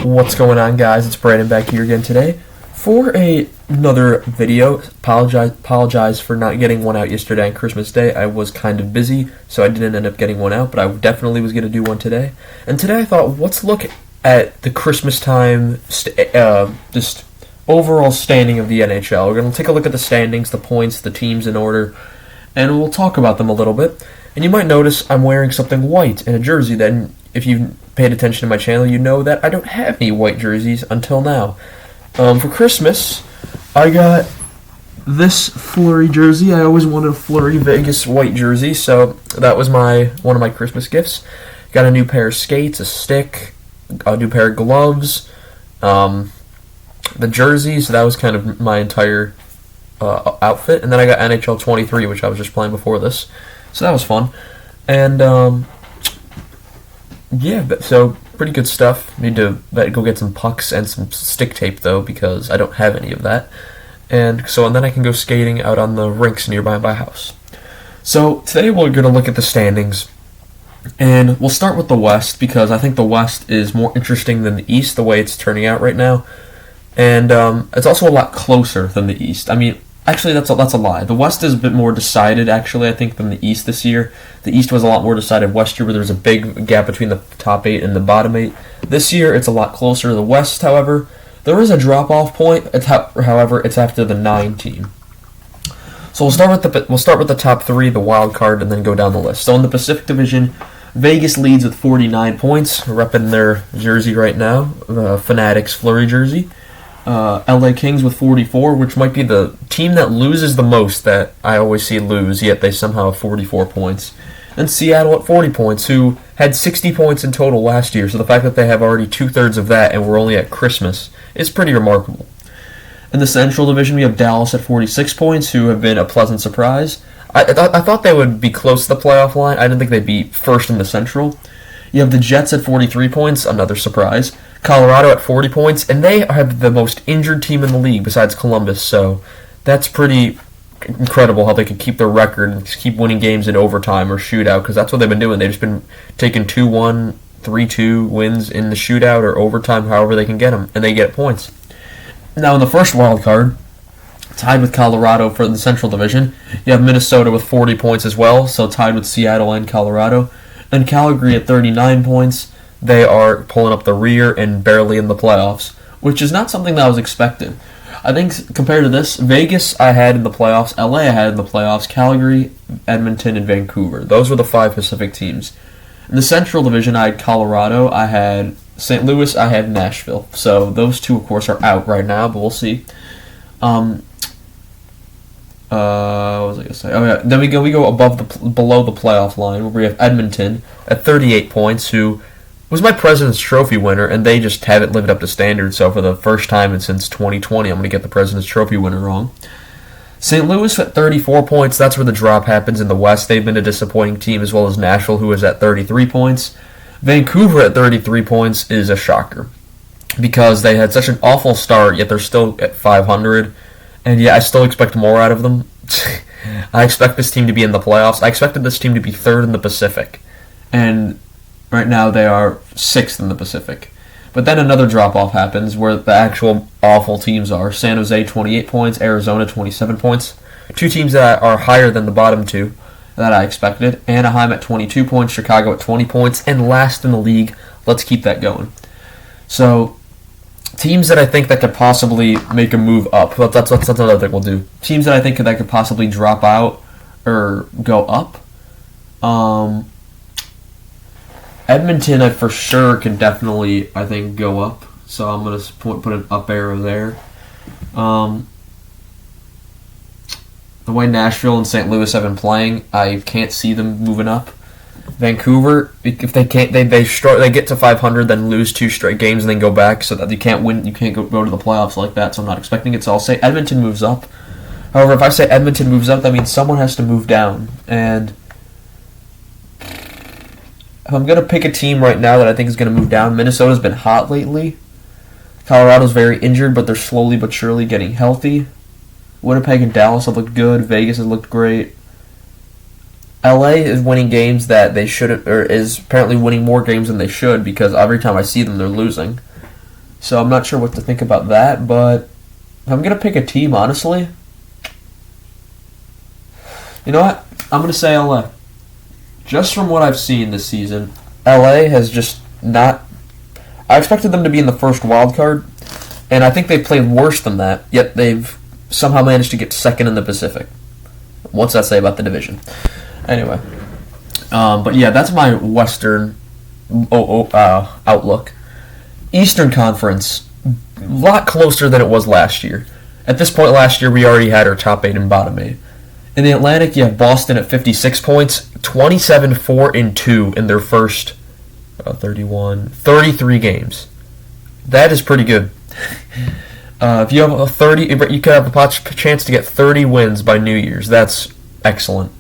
What's going on, guys? It's Brandon back here again today for another video. Apologize for not getting one out yesterday on Christmas Day. I was kind of busy, so I didn't end up getting one out, but I definitely was going to do one today. And today I thought, let's look at the Christmas time, just overall standing of the NHL. We're going to take a look at the standings, the points, the teams in order, and we'll talk about them a little bit. And you might notice I'm wearing something white in a jersey. Then, if you've paid attention to my channel, you know that I don't have any white jerseys until now. For Christmas, I got this Fleury jersey. I always wanted a Fleury Vegas white jersey, so that was one of my Christmas gifts. Got a new pair of skates, a stick, a new pair of gloves, the jersey. So that was kind of my entire outfit. And then I got NHL 23, which I was just playing before this. So that was fun. And, yeah, so pretty good stuff. Need to go get some pucks and some stick tape, though, because I don't have any of that. And then I can go skating out on the rinks nearby my house. So today we're going to look at the standings. And we'll start with the West, because I think the West is more interesting than the East, the way it's turning out right now. And it's also a lot closer than the East. I mean, actually, that's a lie. The West is a bit more decided, actually, I think, than the East this year. The East was a lot more decided last year, where there was a big gap between the top 8 and the bottom 8. This year, it's a lot closer. The West, however, there is a drop-off point. However, it's after the 9 team. So we'll start with the top 3, the wild card, and then go down the list. So in the Pacific Division, Vegas leads with 49 points, repping their jersey right now, the Fanatics Fleury jersey. LA Kings with 44, which might be the team that loses the most that I always see lose, yet they somehow have 44 points. And Seattle at 40 points, who had 60 points in total last year, so the fact that they have already 2/3 of that and we're only at Christmas is pretty remarkable. In the Central Division, we have Dallas at 46 points, who have been a pleasant surprise. I thought they would be close to the playoff line. I didn't think they'd be first in the Central. You have the Jets at 43 points, another surprise. Colorado at 40 points, and they have the most injured team in the league besides Columbus, so that's pretty incredible how they can keep their record and keep winning games in overtime or shootout, because that's what they've been doing. They've just been taking 2-1, 3-2 wins in the shootout or overtime, however they can get them, and they get points. Now in the first wild card, tied with Colorado for the Central Division, you have Minnesota with 40 points as well, so tied with Seattle and Colorado. And Calgary at 39 points, they are pulling up the rear and barely in the playoffs, which is not something that was expected. I think compared to this, Vegas I had in the playoffs, LA I had in the playoffs, Calgary, Edmonton, and Vancouver. Those were the 5 Pacific teams. In the Central Division, I had Colorado, I had St. Louis, I had Nashville. So those two, of course, are out right now, but we'll see. What was I gonna say? Oh yeah. Then we go below the playoff line, where we have Edmonton at 38 points, who was my President's Trophy winner, and they just haven't lived up to standard. So for the first time since 2020, I'm gonna get the President's Trophy winner wrong. St. Louis at 34 points. That's where the drop happens in the West. They've been a disappointing team, as well as Nashville, who is at 33 points. Vancouver at 33 points is a shocker, because they had such an awful start, yet they're still at 500. And yeah, I still expect more out of them. I expect this team to be in the playoffs. I expected this team to be 3rd in the Pacific. And right now they are 6th in the Pacific. But then another drop-off happens where the actual awful teams are. San Jose, 28 points. Arizona, 27 points. 2 teams that are higher than the bottom 2 that I expected. Anaheim at 22 points. Chicago at 20 points. And last in the league. Let's keep that going. So teams that I think that could possibly make a move up. That's another thing we'll do. Teams that I think that could possibly drop out or go up. Edmonton, I for sure can definitely, I think, go up. So I'm going to put an up arrow there. The way Nashville and St. Louis have been playing, I can't see them moving up. Vancouver, if they can't, they get to 500, then lose 2 straight games, and then go back, so that you can't win. You can't go to the playoffs like that. So I'm not expecting it. So I'll say Edmonton moves up. However, if I say Edmonton moves up, that means someone has to move down. And if I'm gonna pick a team right now that I think is gonna move down, Minnesota's been hot lately. Colorado's very injured, but they're slowly but surely getting healthy. Winnipeg and Dallas have looked good. Vegas has looked great. LA is winning games that they shouldn't, or is apparently winning more games than they should, because every time I see them, they're losing. So I'm not sure what to think about that, but if I'm going to pick a team, honestly, you know what? I'm going to say LA. Just from what I've seen this season, LA has just not... I expected them to be in the first wild card, and I think they played worse than that, yet they've somehow managed to get second in the Pacific. What's that say about the division? Anyway. But yeah, that's my Western outlook. Eastern Conference, a lot closer than it was last year. At this point last year, we already had our top 8 and bottom 8. In the Atlantic, you have Boston at 56 points, 27-4-2 in their first 33 games. That is pretty good. If you have you could have a chance to get 30 wins by New Year's. That's excellent.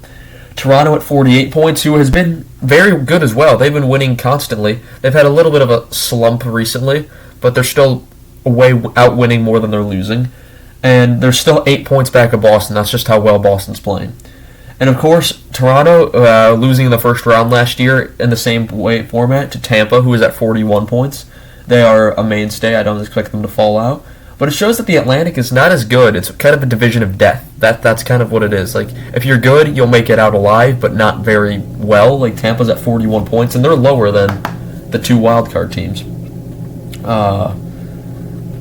Toronto at 48 points, who has been very good as well. They've been winning constantly. They've had a little bit of a slump recently, but they're still out winning more than they're losing. And they're still 8 points back of Boston. That's just how well Boston's playing. And of course, Toronto losing in the first round last year in the same format to Tampa, who is at 41 points. They are a mainstay. I don't expect them to fall out. But it shows that the Atlantic is not as good. It's kind of a division of death. That's kind of what it is. Like, if you're good, you'll make it out alive, but not very well. Like, Tampa's at 41 points, and they're lower than the 2 wildcard teams.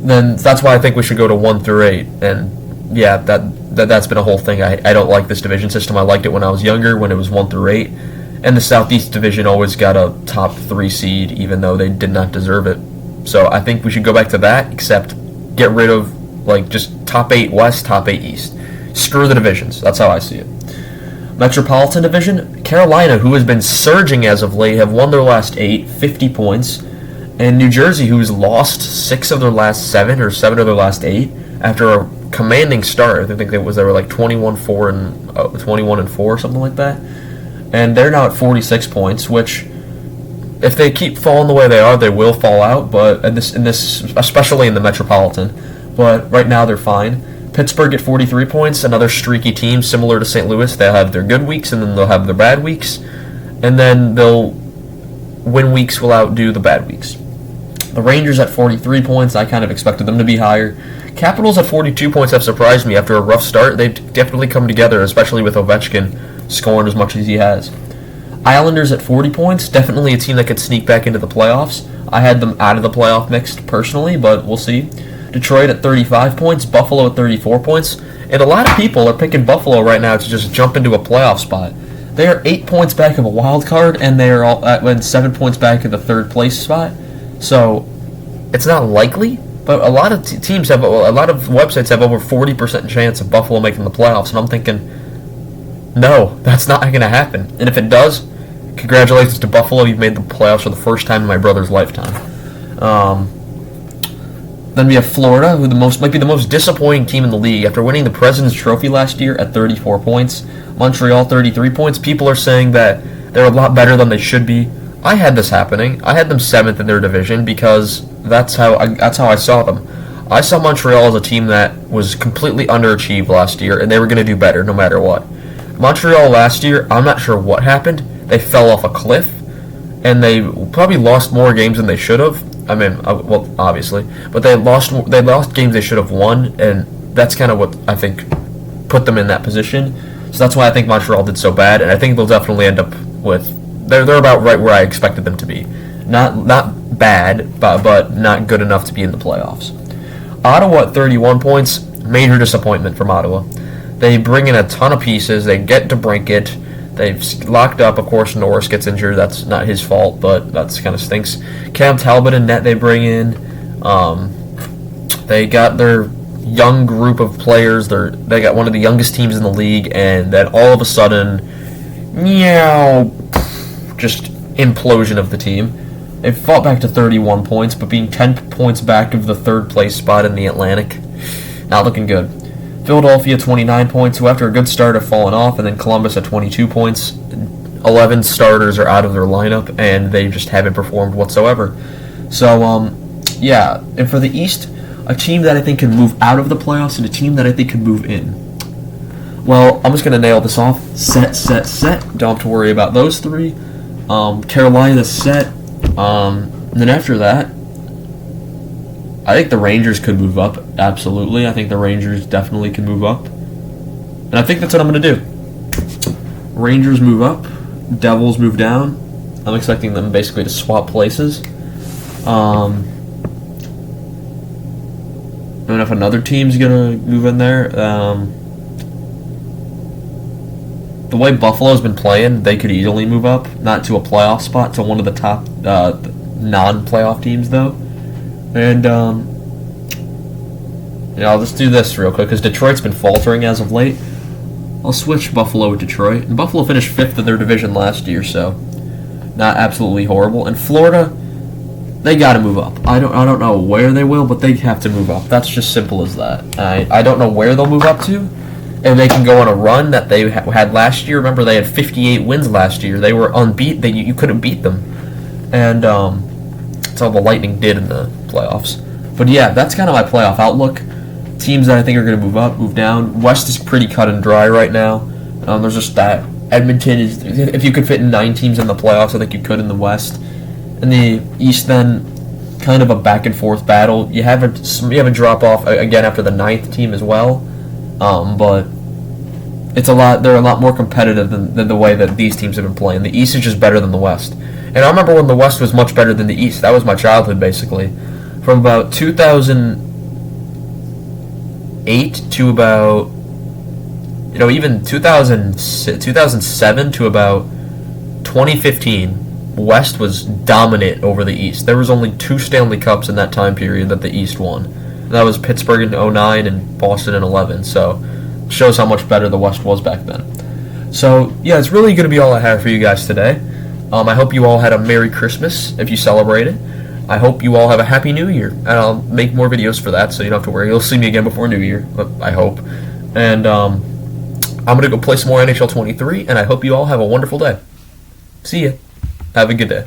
Then that's why I think we should go to 1 through 8. And yeah, that's been a whole thing. I don't like this division system. I liked it when I was younger, when it was 1 through 8. And the Southeast Division always got a top 3 seed, even though they did not deserve it. So I think we should go back to that, except get rid of, like, just top 8 West, top 8 East. Screw the divisions. That's how I see it. Metropolitan Division, Carolina, who has been surging as of late, have won their last 8, 50 points. And New Jersey, who's lost 6 of their last 7 or 7 of their last 8 after a commanding start. I think they were like 21-4 and 21-4 or something like that. And they're now at 46 points, which, if they keep falling the way they are, they will fall out. But in this, especially in the Metropolitan. But right now they're fine. Pittsburgh at 43 points, another streaky team similar to St. Louis. They'll have their good weeks and then they'll have their bad weeks, and then they'll win weeks will outdo the bad weeks. The Rangers at 43 points, I kind of expected them to be higher. Capitals at 42 points have surprised me after a rough start. They've definitely come together, especially with Ovechkin scoring as much as he has. Islanders at 40 points, definitely a team that could sneak back into the playoffs. I had them out of the playoff mix personally, but we'll see. Detroit at 35 points, Buffalo at 34 points, and a lot of people are picking Buffalo right now to just jump into a playoff spot. They are 8 points back of a wild card, and they are all at 7 points back of the third place spot. So it's not likely, but a lot of teams have, a lot of websites have over 40% chance of Buffalo making the playoffs, and I'm thinking, no, that's not going to happen. And if it does, congratulations to Buffalo, you've made the playoffs for the first time in my brother's lifetime. Then we have Florida, who might be the most disappointing team in the league after winning the President's Trophy last year at 34 points. Montreal 33 points. People are saying that they're a lot better than they should be. I had this happening. I had them 7th in their division because that's how I saw them. I saw Montreal as a team that was completely underachieved last year, and they were going to do better no matter what. Montreal last year, I'm not sure what happened. They fell off a cliff, and they probably lost more games than they should have. I mean, well, obviously, but they lost games they should have won, and that's kind of what I think put them in that position. So that's why I think Montreal did so bad, and I think they'll definitely end up with they're about right where I expected them to be. Not bad, but not good enough to be in the playoffs. Ottawa at 31 points, major disappointment from Ottawa. They bring in a ton of pieces. They get DeBrincat. They've locked up, of course, Norris gets injured. That's not his fault, but that's kind of stinks. Cam Talbot and net they bring in. They got their young group of players. They got one of the youngest teams in the league, and then all of a sudden, just implosion of the team. They fought back to 31 points, but being 10 points back of the third place spot in the Atlantic, not looking good. Philadelphia 29 points, who after a good start have fallen off, and then Columbus at 22 points. 11 starters are out of their lineup, and they just haven't performed whatsoever. So, and for the East, a team that I think can move out of the playoffs and a team that I think can move in. Well, I'm just going to nail this off. Set. Don't have to worry about those 3. Carolina set. And then after that, I think the Rangers could move up. Absolutely. I think the Rangers definitely could move up. And I think that's what I'm going to do. Rangers move up. Devils move down. I'm expecting them basically to swap places. I don't know if another team's going to move in there. The way Buffalo's been playing, they could easily move up. Not to a playoff spot, to one of the top non-playoff teams, though. And, I'll just do this real quick, because Detroit's been faltering as of late. I'll switch Buffalo with Detroit. And Buffalo finished 5th in their division last year, so not absolutely horrible. And Florida, they got to move up. I don't know where they will, but they have to move up. That's just simple as that. I don't know where they'll move up to, and they can go on a run that they had last year. Remember, they had 58 wins last year. They were unbeaten. You couldn't beat them, and that's all the Lightning did in the playoffs. But yeah, that's kind of my playoff outlook. Teams that I think are going to move up, move down. West is pretty cut and dry right now. There's just that. Edmonton is, if you could fit 9 teams in the playoffs, I think you could in the West. In the East, then, kind of a back and forth battle. You have a drop off again after the 9th team as well, but it's a lot. They're a lot more competitive than the way that these teams have been playing. The East is just better than the West, and I remember when the West was much better than the East. That was my childhood, basically, from about 2008 to about even 2007 to about 2015. West was dominant over the East. There was only 2 Stanley Cups in that time period that the East won. That was Pittsburgh in 2009 and Boston in 2011. So, shows how much better the West was back then. So, yeah, it's really going to be all I have for you guys today. I hope you all had a Merry Christmas if you celebrate it. I hope you all have a Happy New Year. And I'll make more videos for that, so you don't have to worry. You'll see me again before New Year, I hope. And I'm going to go play some more NHL 23, and I hope you all have a wonderful day. See ya. Have a good day.